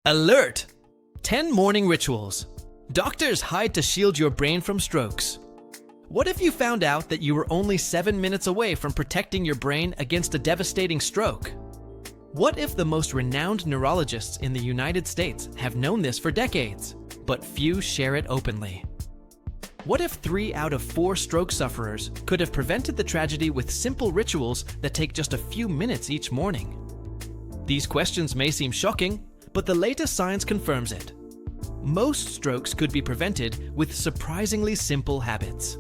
Alert! 10 morning rituals. Doctors hide to shield your brain from strokes. What if you found out that you were only 7 minutes away from protecting your brain against a devastating stroke? What if the most renowned neurologists in the United States have known this for decades, but few share it openly? What if 3 out of 4 stroke sufferers could have prevented the tragedy with simple rituals that take just a few minutes each morning? These questions may seem shocking, but the latest science confirms it. Most strokes could be prevented with surprisingly simple habits.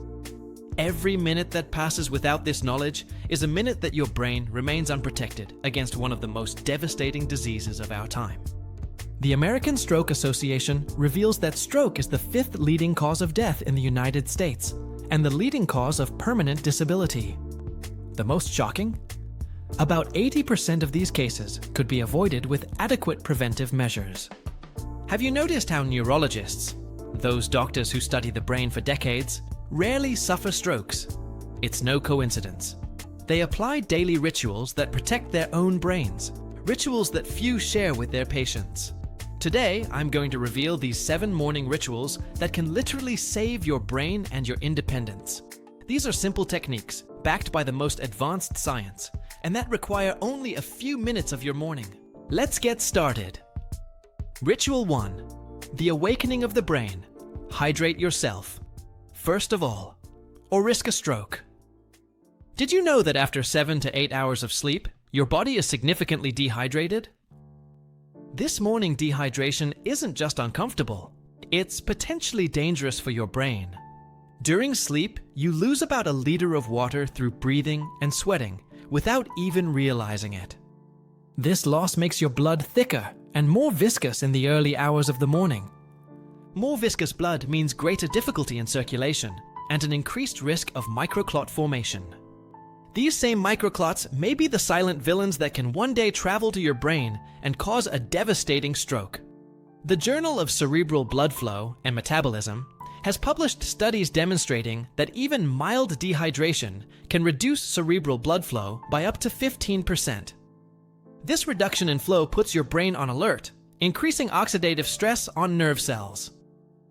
Every minute that passes without this knowledge is a minute that your brain remains unprotected against one of the most devastating diseases of our time. The American Stroke Association reveals that stroke is the 5th leading cause of death in the United States and the leading cause of permanent disability. The most shocking? About 80% of these cases could be avoided with adequate preventive measures. Have you noticed how neurologists, those doctors who study the brain for decades, rarely suffer strokes? It's no coincidence. They apply daily rituals that protect their own brains, rituals that few share with their patients. Today, I'm going to reveal these 7 morning rituals that can literally save your brain and your independence. These are simple techniques, backed by the most advanced science, and that require only a few minutes of your morning. Let's get started. Ritual 1. The awakening of the brain. Hydrate yourself. First of all, or risk a stroke. Did you know that after 7 to 8 hours of sleep, your body is significantly dehydrated? This morning dehydration isn't just uncomfortable, it's potentially dangerous for your brain. During sleep, you lose about a liter of water through breathing and sweating without even realizing it. This loss makes your blood thicker and more viscous in the early hours of the morning. More viscous blood means greater difficulty in circulation and an increased risk of microclot formation. These same microclots may be the silent villains that can one day travel to your brain and cause a devastating stroke. The Journal of Cerebral Blood Flow and Metabolism has published studies demonstrating that even mild dehydration can reduce cerebral blood flow by up to 15%. This reduction in flow puts your brain on alert, increasing oxidative stress on nerve cells.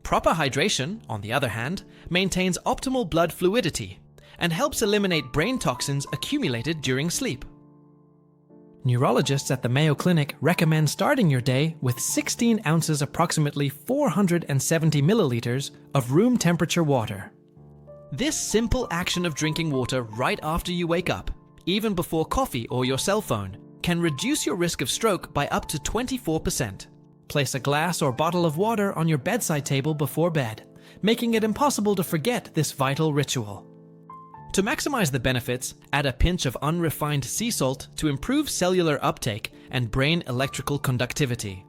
Proper hydration, on the other hand, maintains optimal blood fluidity and helps eliminate brain toxins accumulated during sleep. Neurologists at the Mayo Clinic recommend starting your day with 16 ounces, approximately 470 milliliters, of room temperature water. This simple action of drinking water right after you wake up, even before coffee or your cell phone, can reduce your risk of stroke by up to 24%. Place a glass or bottle of water on your bedside table before bed, making it impossible to forget this vital ritual. To maximize the benefits, add a pinch of unrefined sea salt to improve cellular uptake and brain electrical conductivity.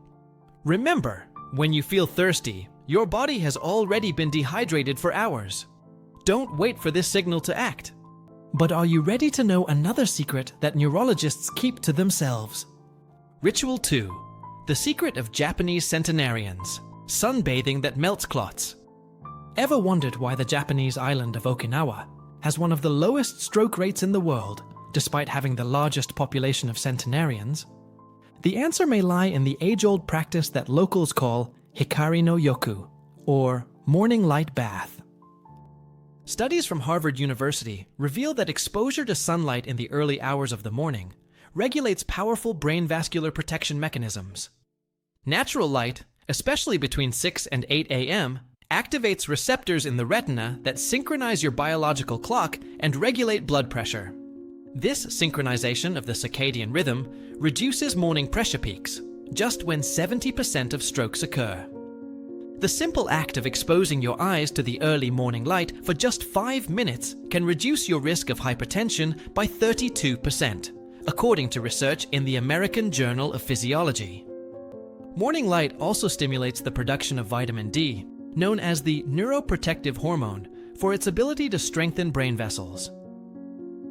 Remember, when you feel thirsty, your body has already been dehydrated for hours. Don't wait for this signal to act. But are you ready to know another secret that neurologists keep to themselves? Ritual 2. The secret of Japanese centenarians. Sunbathing that melts clots. Ever wondered why the Japanese island of Okinawa has one of the lowest stroke rates in the world, despite having the largest population of centenarians? The answer may lie in the age-old practice that locals call hikari no yoku, or morning light bath. Studies from Harvard University reveal that exposure to sunlight in the early hours of the morning regulates powerful brain vascular protection mechanisms. Natural light, especially between 6 and 8 a.m., activates receptors in the retina that synchronize your biological clock and regulate blood pressure. This synchronization of the circadian rhythm reduces morning pressure peaks, just when 70% of strokes occur. The simple act of exposing your eyes to the early morning light for just 5 minutes can reduce your risk of hypertension by 32%, according to research in the American Journal of Physiology. Morning light also stimulates the production of vitamin D, known as the neuroprotective hormone, for its ability to strengthen brain vessels.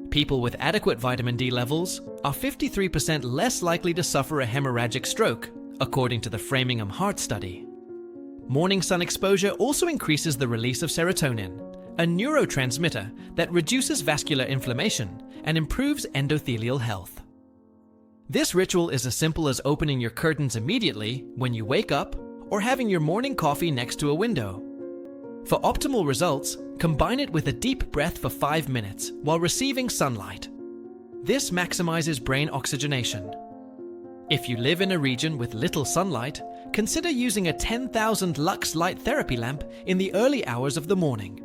People with adequate vitamin D levels are 53% less likely to suffer a hemorrhagic stroke, according to the Framingham Heart Study. Morning sun exposure also increases the release of serotonin, a neurotransmitter that reduces vascular inflammation and improves endothelial health. This ritual is as simple as opening your curtains immediately when you wake up or having your morning coffee next to a window. For optimal results, combine it with a deep breath for 5 minutes while receiving sunlight. This maximizes brain oxygenation. If you live in a region with little sunlight, consider using a 10,000 lux light therapy lamp in the early hours of the morning.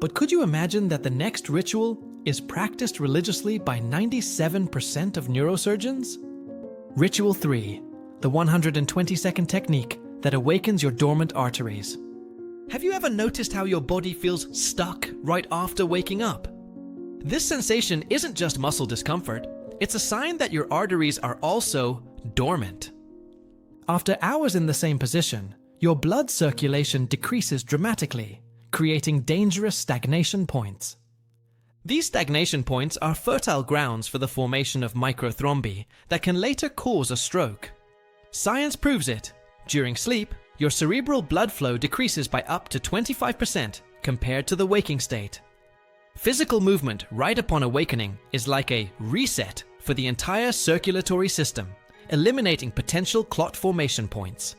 But could you imagine that the next ritual is practiced religiously by 97% of neurosurgeons? Ritual 3, the 120-second technique that awakens your dormant arteries. Have you ever noticed how your body feels stuck right after waking up? This sensation isn't just muscle discomfort, it's a sign that your arteries are also dormant. After hours in the same position, your blood circulation decreases dramatically, creating dangerous stagnation points. These stagnation points are fertile grounds for the formation of microthrombi that can later cause a stroke. Science proves it. During sleep, your cerebral blood flow decreases by up to 25% compared to the waking state. Physical movement right upon awakening is like a reset for the entire circulatory system, eliminating potential clot formation points.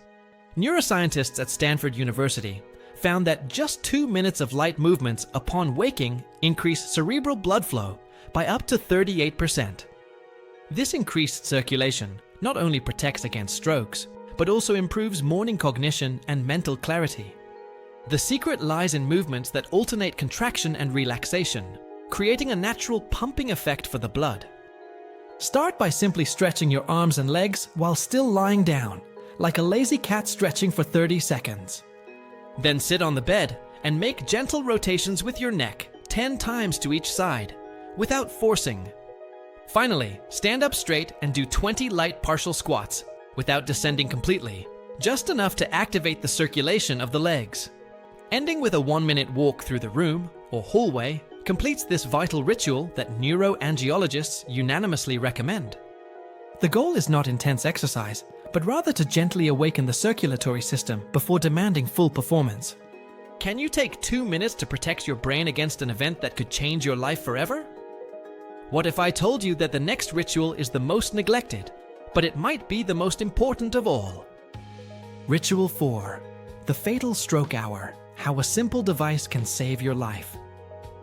Neuroscientists at Stanford University found that just 2 minutes of light movements upon waking increase cerebral blood flow by up to 38%. This increased circulation not only protects against strokes, but also improves morning cognition and mental clarity. The secret lies in movements that alternate contraction and relaxation, creating a natural pumping effect for the blood. Start by simply stretching your arms and legs while still lying down, like a lazy cat stretching for 30 seconds. Then sit on the bed and make gentle rotations with your neck 10 times to each side, without forcing. Finally, stand up straight and do 20 light partial squats, without descending completely, just enough to activate the circulation of the legs. Ending with a 1-minute walk through the room or hallway completes this vital ritual that neuroangiologists unanimously recommend. The goal is not intense exercise, but rather to gently awaken the circulatory system before demanding full performance. Can you take 2 minutes to protect your brain against an event that could change your life forever? What if I told you that the next ritual is the most neglected, but it might be the most important of all? Ritual 4, the fatal stroke hour, how a simple device can save your life.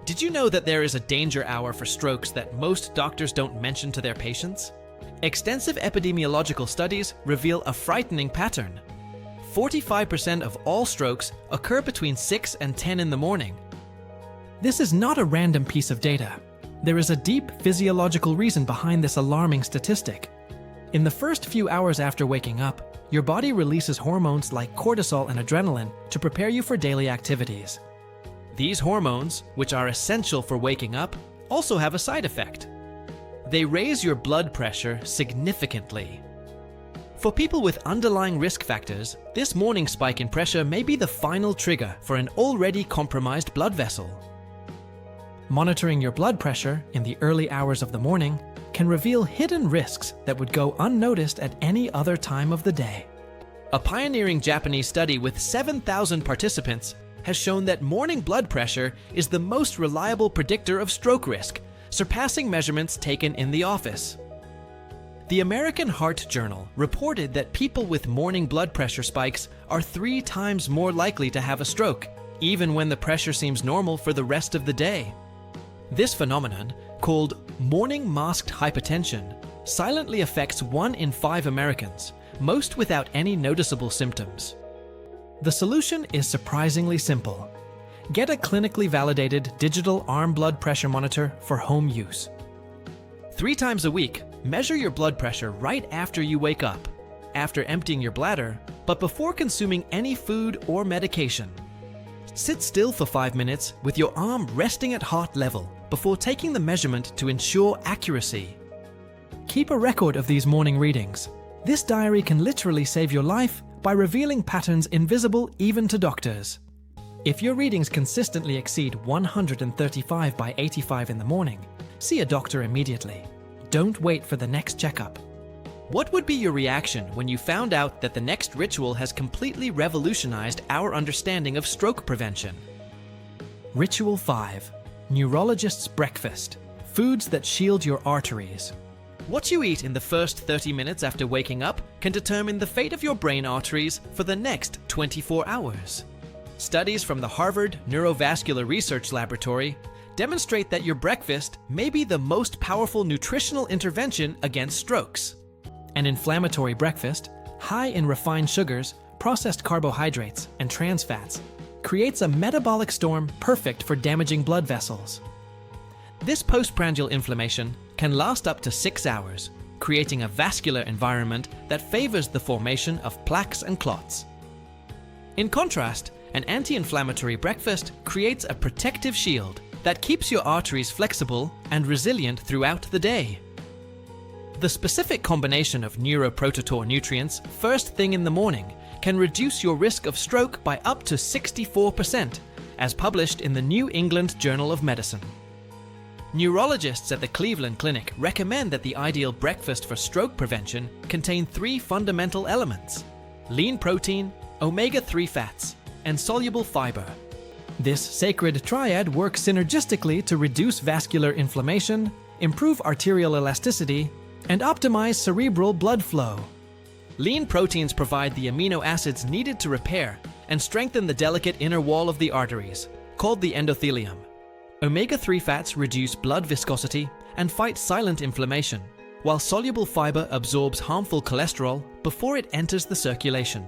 Did you know that there is a danger hour for strokes that most doctors don't mention to their patients? Extensive epidemiological studies reveal a frightening pattern. 45% of all strokes occur between 6 and 10 in the morning. This is not a random piece of data. There is a deep physiological reason behind this alarming statistic. In the first few hours after waking up, your body releases hormones like cortisol and adrenaline to prepare you for daily activities. These hormones, which are essential for waking up, also have a side effect. They raise your blood pressure significantly. For people with underlying risk factors, this morning spike in pressure may be the final trigger for an already compromised blood vessel. Monitoring your blood pressure in the early hours of the morning can reveal hidden risks that would go unnoticed at any other time of the day. A pioneering Japanese study with 7,000 participants has shown that morning blood pressure is the most reliable predictor of stroke risk, surpassing measurements taken in the office. The American Heart Journal reported that people with morning blood pressure spikes are 3 times more likely to have a stroke, even when the pressure seems normal for the rest of the day. This phenomenon, called morning masked hypertension, silently affects 1 in 5 Americans, most without any noticeable symptoms. The solution is surprisingly simple. Get a clinically validated digital arm blood pressure monitor for home use. 3 times a week, measure your blood pressure right after you wake up, after emptying your bladder, but before consuming any food or medication. Sit still for 5 minutes with your arm resting at heart level before taking the measurement to ensure accuracy. Keep a record of these morning readings. This diary can literally save your life by revealing patterns invisible even to doctors. If your readings consistently exceed 135 by 85 in the morning, see a doctor immediately. Don't wait for the next checkup. What would be your reaction when you found out that the next ritual has completely revolutionized our understanding of stroke prevention? Ritual 5, Neurologists' breakfast, foods that shield your arteries. What you eat in the first 30 minutes after waking up can determine the fate of your brain arteries for the next 24 hours. Studies from the Harvard Neurovascular Research Laboratory demonstrate that your breakfast may be the most powerful nutritional intervention against strokes. An inflammatory breakfast, high in refined sugars, processed carbohydrates, and trans fats, creates a metabolic storm perfect for damaging blood vessels. This postprandial inflammation can last up to 6 hours, creating a vascular environment that favors the formation of plaques and clots. In contrast, an anti-inflammatory breakfast creates a protective shield that keeps your arteries flexible and resilient throughout the day. The specific combination of neuroprotector nutrients first thing in the morning can reduce your risk of stroke by up to 64%, as published in the New England Journal of Medicine. Neurologists at the Cleveland Clinic recommend that the ideal breakfast for stroke prevention contain 3 fundamental elements: lean protein, omega-3 fats, and soluble fiber. This sacred triad works synergistically to reduce vascular inflammation, improve arterial elasticity, and optimize cerebral blood flow. Lean proteins provide the amino acids needed to repair and strengthen the delicate inner wall of the arteries, called the endothelium. Omega-3 fats reduce blood viscosity and fight silent inflammation, while soluble fiber absorbs harmful cholesterol before it enters the circulation.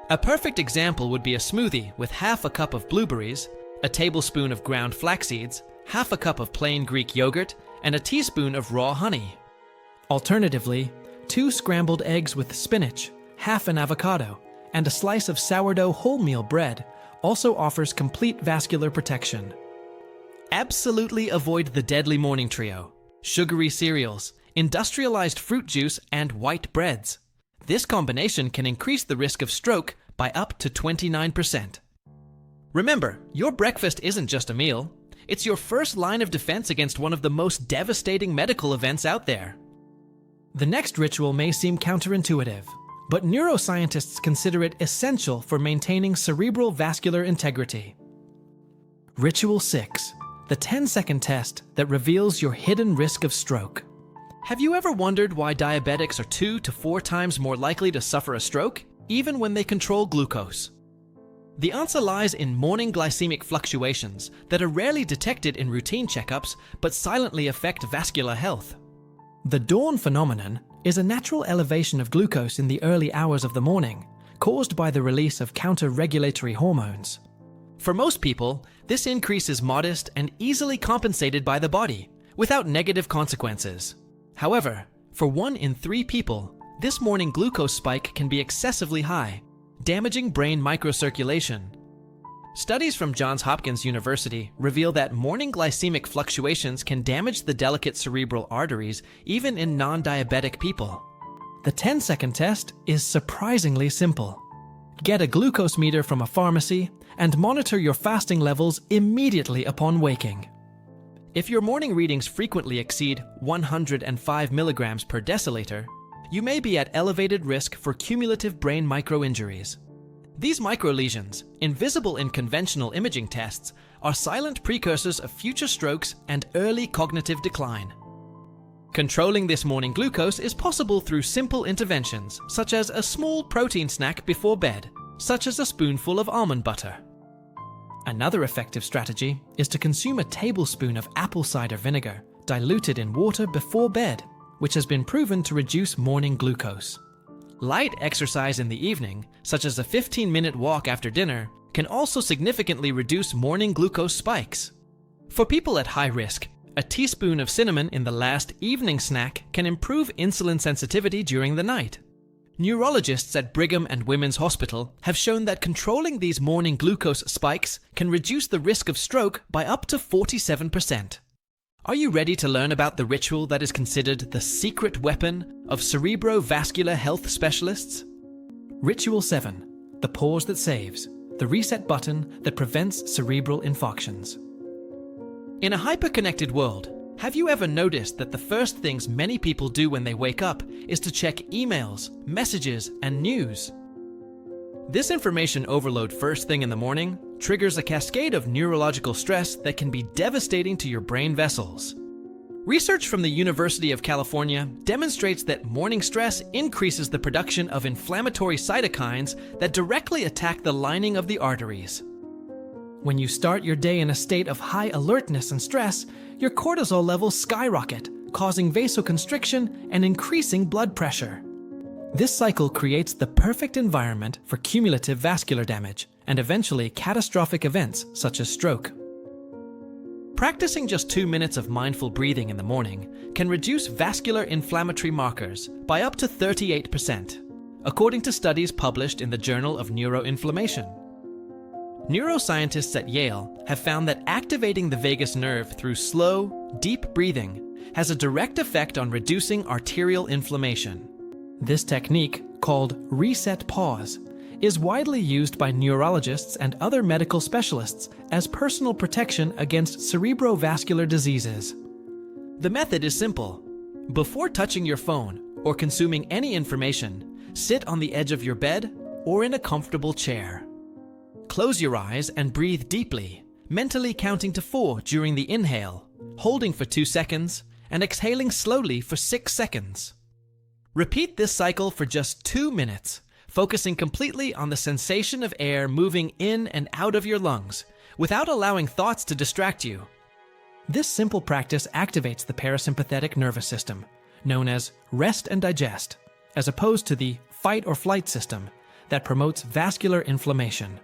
A perfect example would be a smoothie with half a cup of blueberries, a tablespoon of ground flax seeds, half a cup of plain Greek yogurt, and a teaspoon of raw honey. Alternatively, 2 scrambled eggs with spinach, half an avocado, and a slice of sourdough wholemeal bread also offers complete vascular protection. Absolutely avoid the deadly morning trio: sugary cereals, industrialized fruit juice, and white breads. This combination can increase the risk of stroke by up to 29%. Remember, your breakfast isn't just a meal. It's your first line of defense against one of the most devastating medical events out there. The next ritual may seem counterintuitive, but neuroscientists consider it essential for maintaining cerebral vascular integrity. Ritual 6, the 10-second test that reveals your hidden risk of stroke. Have you ever wondered why diabetics are 2 to 4 times more likely to suffer a stroke, even when they control glucose? The answer lies in morning glycemic fluctuations that are rarely detected in routine checkups but silently affect vascular health. The dawn phenomenon is a natural elevation of glucose in the early hours of the morning, caused by the release of counter-regulatory hormones. For most people, this increase is modest and easily compensated by the body, without negative consequences. However, for 1 in 3 people, this morning glucose spike can be excessively high, damaging brain microcirculation. Studies from Johns Hopkins University reveal that morning glycemic fluctuations can damage the delicate cerebral arteries even in non-diabetic people. The 10-second test is surprisingly simple. Get a glucose meter from a pharmacy and monitor your fasting levels immediately upon waking. If your morning readings frequently exceed 105 milligrams per deciliter, you may be at elevated risk for cumulative brain microinjuries. These microlesions, invisible in conventional imaging tests, are silent precursors of future strokes and early cognitive decline. Controlling this morning glucose is possible through simple interventions, such as a small protein snack before bed, such as a spoonful of almond butter. Another effective strategy is to consume a tablespoon of apple cider vinegar diluted in water before bed, which has been proven to reduce morning glucose. Light exercise in the evening, such as a 15-minute walk after dinner, can also significantly reduce morning glucose spikes. For people at high risk, a teaspoon of cinnamon in the last evening snack can improve insulin sensitivity during the night. Neurologists at Brigham and Women's Hospital have shown that controlling these morning glucose spikes can reduce the risk of stroke by up to 47%. Are you ready to learn about the ritual that is considered the secret weapon of cerebrovascular health specialists? Ritual 7, the pause that saves, the reset button that prevents cerebral infarctions. In a hyper-connected world, have you ever noticed that the first things many people do when they wake up is to check emails, messages, and news? This information overload first thing in the morning triggers a cascade of neurological stress that can be devastating to your brain vessels. Research from the University of California demonstrates that morning stress increases the production of inflammatory cytokines that directly attack the lining of the arteries. When you start your day in a state of high alertness and stress, your cortisol levels skyrocket, causing vasoconstriction and increasing blood pressure. This cycle creates the perfect environment for cumulative vascular damage and eventually catastrophic events such as stroke. Practicing just 2 minutes of mindful breathing in the morning can reduce vascular inflammatory markers by up to 38%, according to studies published in the Journal of Neuroinflammation. Neuroscientists at Yale have found that activating the vagus nerve through slow, deep breathing has a direct effect on reducing arterial inflammation. This technique, called reset pause, is widely used by neurologists and other medical specialists as personal protection against cerebrovascular diseases. The method is simple. Before touching your phone or consuming any information, sit on the edge of your bed or in a comfortable chair. Close your eyes and breathe deeply, mentally counting to 4 during the inhale, holding for 2 seconds, and exhaling slowly for 6 seconds. Repeat this cycle for just 2 minutes, focusing completely on the sensation of air moving in and out of your lungs, without allowing thoughts to distract you. This simple practice activates the parasympathetic nervous system, known as rest and digest, as opposed to the fight or flight system that promotes vascular inflammation.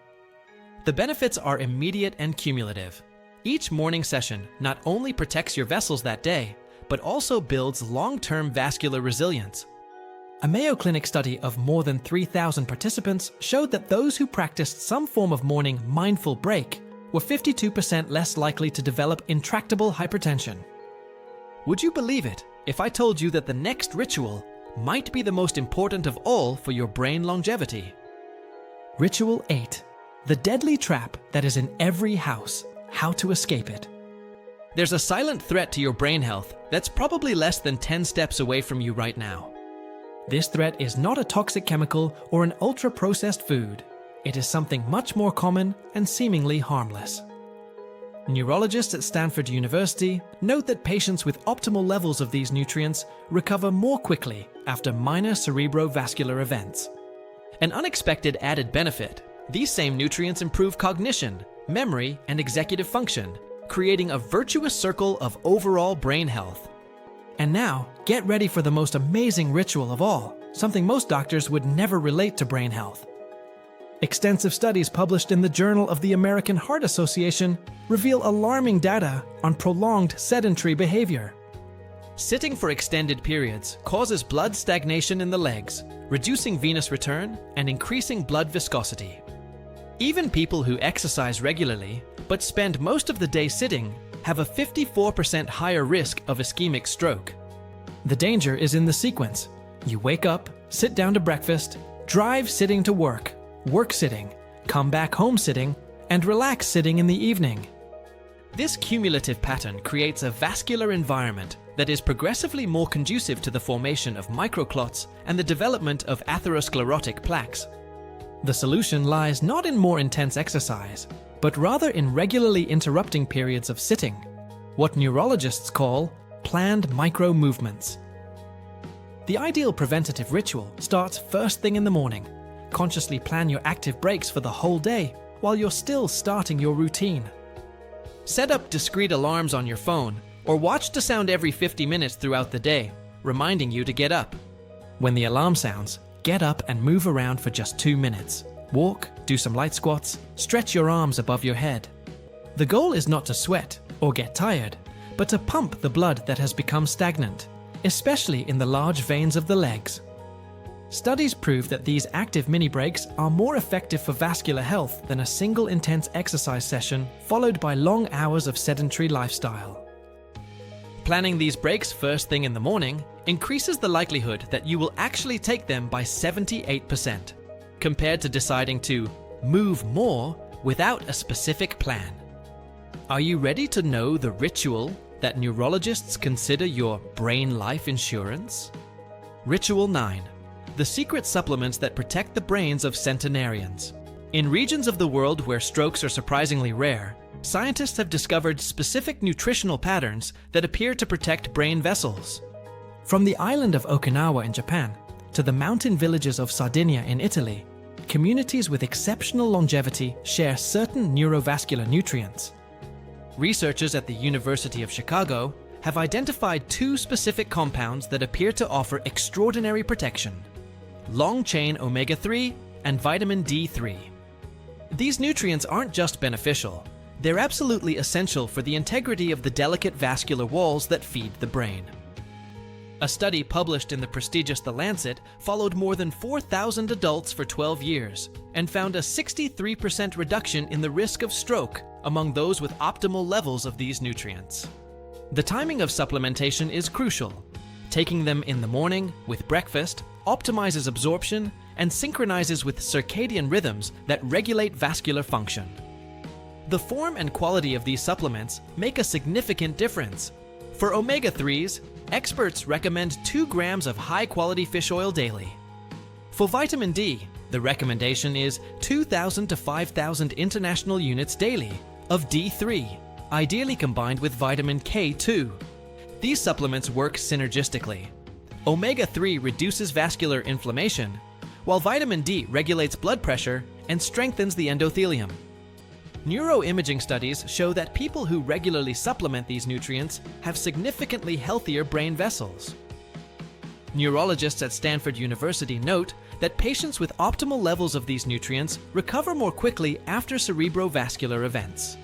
The benefits are immediate and cumulative. Each morning session not only protects your vessels that day, but also builds long-term vascular resilience. A Mayo Clinic study of more than 3,000 participants showed that those who practiced some form of morning mindful break were 52% less likely to develop intractable hypertension. Would you believe it if I told you that the next ritual might be the most important of all for your brain longevity? Ritual 8. The deadly trap that is in every house. How to escape it. There's a silent threat to your brain health that's probably less than 10 steps away from you right now. This threat is not a toxic chemical or an ultra-processed food. It is something much more common and seemingly harmless. Neurologists at Stanford University note that patients with optimal levels of these nutrients recover more quickly after minor cerebrovascular events. An unexpected added benefit: these same nutrients improve cognition, memory, and executive function, creating a virtuous circle of overall brain health. And now, get ready for the most amazing ritual of all, something most doctors would never relate to brain health. Extensive studies published in the Journal of the American Heart Association reveal alarming data on prolonged sedentary behavior. Sitting for extended periods causes blood stagnation in the legs, reducing venous return and increasing blood viscosity. Even people who exercise regularly but spend most of the day sitting have a 54% higher risk of ischemic stroke. The danger is in the sequence. You wake up, sit down to breakfast, drive sitting to work sitting, come back home sitting, and relax sitting in the evening. This cumulative pattern creates a vascular environment that is progressively more conducive to the formation of microclots and the development of atherosclerotic plaques. The solution lies not in more intense exercise, but rather in regularly interrupting periods of sitting, what neurologists call planned micro-movements. The ideal preventative ritual starts first thing in the morning. Consciously plan your active breaks for the whole day while you're still starting your routine. Set up discrete alarms on your phone or watch the sound every 50 minutes throughout the day, reminding you to get up. When the alarm sounds, get up and move around for just 2 minutes. Walk, do some light squats, stretch your arms above your head. The goal is not to sweat or get tired, but to pump the blood that has become stagnant, especially in the large veins of the legs. Studies prove that these active mini breaks are more effective for vascular health than a single intense exercise session followed by long hours of sedentary lifestyle. Planning these breaks first thing in the morning increases the likelihood that you will actually take them by 78%. Compared to deciding to move more without a specific plan. Are you ready to know the ritual that neurologists consider your brain life insurance? Ritual 9. The secret supplements that protect the brains of centenarians. In regions of the world where strokes are surprisingly rare, scientists have discovered specific nutritional patterns that appear to protect brain vessels. From the island of Okinawa in Japan to the mountain villages of Sardinia in Italy, communities with exceptional longevity share certain neurovascular nutrients. Researchers at the University of Chicago have identified two specific compounds that appear to offer extraordinary protection: long-chain omega-3 and vitamin D3. These nutrients aren't just beneficial, they're absolutely essential for the integrity of the delicate vascular walls that feed the brain. A study published in the prestigious The Lancet followed more than 4,000 adults for 12 years and found a 63% reduction in the risk of stroke among those with optimal levels of these nutrients. The timing of supplementation is crucial. Taking them in the morning with breakfast optimizes absorption and synchronizes with circadian rhythms that regulate vascular function. The form and quality of these supplements make a significant difference. For omega-3s, experts recommend 2 grams of high-quality fish oil daily. For vitamin D, the recommendation is 2,000 to 5,000 international units daily of D3, ideally combined with vitamin K2. These supplements work synergistically. Omega-3 reduces vascular inflammation, while vitamin D regulates blood pressure and strengthens the endothelium. Neuroimaging studies show that people who regularly supplement these nutrients have significantly healthier brain vessels. Neurologists at Stanford University note that patients with optimal levels of these nutrients recover more quickly after cerebrovascular events.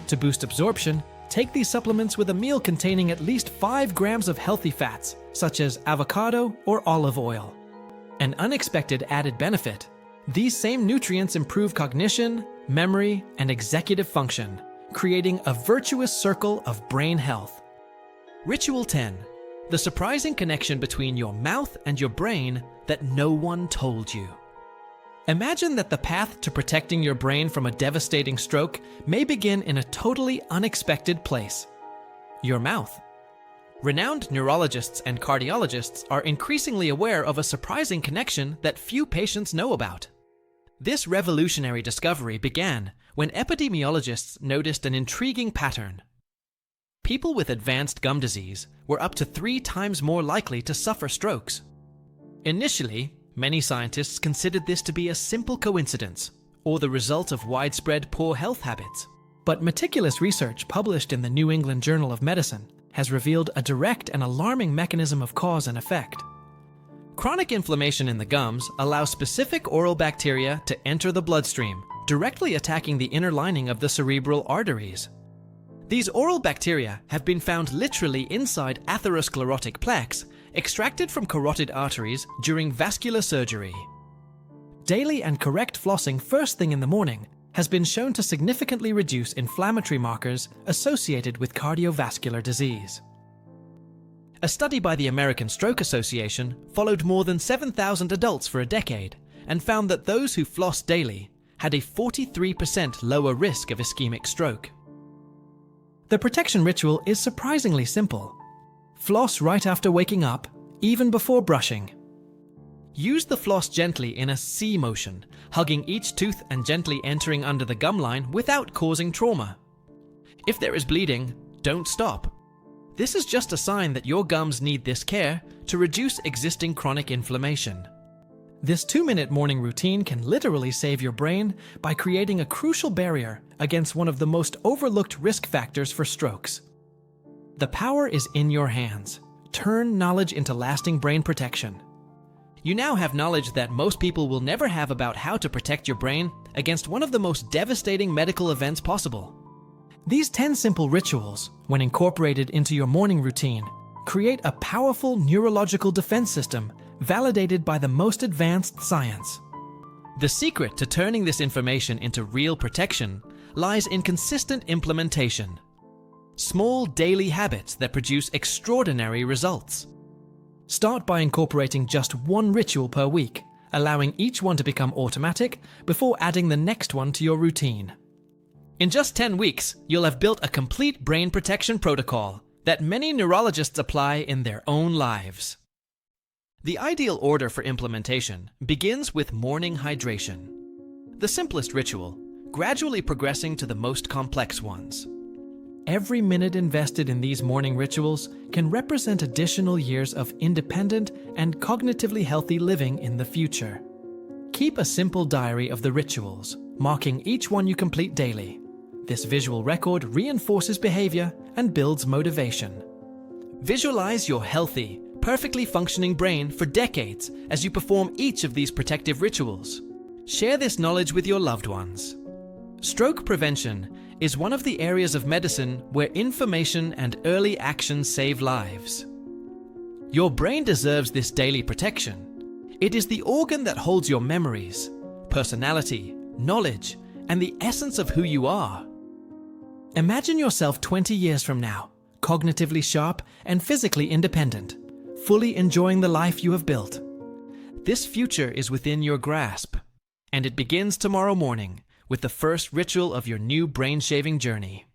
To boost absorption, take these supplements with a meal containing at least 5 grams of healthy fats, such as avocado or olive oil. An unexpected added benefit: these same nutrients improve cognition, memory, and executive function, creating a virtuous circle of brain health. Ritual 10. The surprising connection between your mouth and your brain that no one told you. Imagine that the path to protecting your brain from a devastating stroke may begin in a totally unexpected place: your mouth. Renowned neurologists and cardiologists are increasingly aware of a surprising connection that few patients know about. This revolutionary discovery began when epidemiologists noticed an intriguing pattern. People with advanced gum disease were up to 3 times more likely to suffer strokes. Initially, many scientists considered this to be a simple coincidence or the result of widespread poor health habits. But meticulous research published in the New England Journal of Medicine has revealed a direct and alarming mechanism of cause and effect. Chronic inflammation in the gums allows specific oral bacteria to enter the bloodstream, directly attacking the inner lining of the cerebral arteries. These oral bacteria have been found literally inside atherosclerotic plaques extracted from carotid arteries during vascular surgery. Daily and correct flossing first thing in the morning has been shown to significantly reduce inflammatory markers associated with cardiovascular disease. A study by the American Stroke Association followed more than 7,000 adults for a decade and found that those who flossed daily had a 43% lower risk of ischemic stroke. The protection ritual is surprisingly simple. Floss right after waking up, even before brushing. Use the floss gently in a C motion, hugging each tooth and gently entering under the gum line without causing trauma. If there is bleeding, don't stop. This is just a sign that your gums need this care to reduce existing chronic inflammation. This 2-minute morning routine can literally save your brain by creating a crucial barrier against one of the most overlooked risk factors for strokes. The power is in your hands. Turn knowledge into lasting brain protection. You now have knowledge that most people will never have about how to protect your brain against one of the most devastating medical events possible. These 10 simple rituals, when incorporated into your morning routine, create a powerful neurological defense system validated by the most advanced science. The secret to turning this information into real protection lies in consistent implementation. Small daily habits that produce extraordinary results. Start by incorporating just 1 ritual per week, allowing each one to become automatic before adding the next one to your routine. In just 10 weeks, you'll have built a complete brain protection protocol that many neurologists apply in their own lives. The ideal order for implementation begins with morning hydration. The simplest ritual: gradually progressing to the most complex ones. Every minute invested in these morning rituals can represent additional years of independent and cognitively healthy living in the future. Keep a simple diary of the rituals, marking each one you complete daily. This visual record reinforces behavior and builds motivation. Visualize your healthy, perfectly functioning brain for decades as you perform each of these protective rituals. Share this knowledge with your loved ones. Stroke prevention is one of the areas of medicine where information and early action save lives. Your brain deserves this daily protection. It is the organ that holds your memories, personality, knowledge, and the essence of who you are. Imagine yourself 20 years from now, cognitively sharp and physically independent, fully enjoying the life you have built. This future is within your grasp, and it begins tomorrow morning with the first ritual of your new brain-shaving journey.